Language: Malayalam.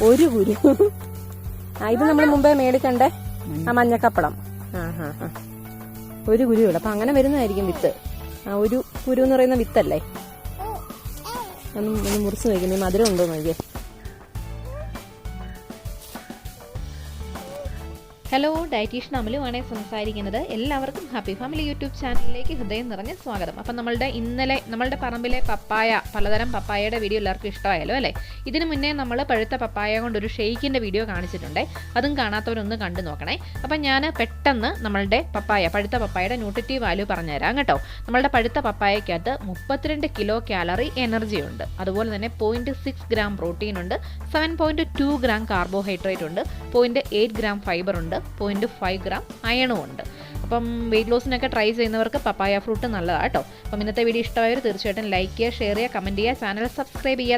ഒരു കുരു. ഇത് നമ്മൾ മുമ്പേ മേടിക്കണ്ടേ ആ മഞ്ഞക്കപ്പളം. ഒരു കുരുവില്ല. അപ്പൊ അങ്ങനെ വരുന്നതായിരിക്കും വിത്ത്. ഒരു കുരു എന്ന് പറയുന്ന വിത്തല്ലേ. ഒന്ന് മുറിച്ച് നോക്കുന്നേ, മധുരം ഉണ്ടോ നോക്കിയേ. ഹലോ, ഡയറ്റീഷ്യൻ അമലുവാണ് സംസാരിക്കുന്നത്. എല്ലാവർക്കും ഹാപ്പി ഫാമിലി യൂട്യൂബ് ചാനലിലേക്ക് ഹൃദയം നിറഞ്ഞ സ്വാഗതം. അപ്പം നമ്മളുടെ പറമ്പിലെ പപ്പായ, പലതരം പപ്പായയുടെ വീഡിയോ എല്ലാവർക്കും ഇഷ്ടമായല്ലോ അല്ലേ. ഇതിനു മുന്നേ നമ്മൾ പഴുത്ത പപ്പായ കൊണ്ടൊരു ഷെയ്ക്കിൻ്റെ വീഡിയോ കാണിച്ചിട്ടുണ്ട്. അതും കാണാത്തവരൊന്ന് കണ്ടു നോക്കണേ. അപ്പം ഞാൻ പെട്ടെന്ന് നമ്മളുടെ പഴുത്ത പപ്പായയുടെ ന്യൂട്രിറ്റീവ് വാല്യൂ പറഞ്ഞുതരാം കേട്ടോ. നമ്മളുടെ പഴുത്ത പപ്പായക്കകത്ത് 32 കിലോ കാലറി എനർജി ഉണ്ട്. അതുപോലെ തന്നെ 0.6 ഗ്രാം പ്രോട്ടീൻ ഉണ്ട്, 7.2 ഗ്രാം കാർബോഹൈഡ്രേറ്റ് ഉണ്ട്, 0.8 ഗ്രാം ഫൈബർ ഉണ്ട്, 0.5 ഗ്രാം അയണും ഉണ്ട്. അപ്പം വെയിറ്റ് ലോസിനൊക്കെ ട്രൈ ചെയ്യുന്നവർക്ക് പപ്പായ ഫ്രൂട്ട് നല്ലതാണ് കേട്ടോ. അപ്പം ഇന്നത്തെ വീഡിയോ ഇഷ്ടമായവർ തീർച്ചയായിട്ടും ലൈക്ക് ചെയ്യുക, ഷെയർ ചെയ്യുക, കമൻറ്റ് ചെയ്യുക, ചാനൽ സബ്സ്ക്രൈബ് ചെയ്യുക.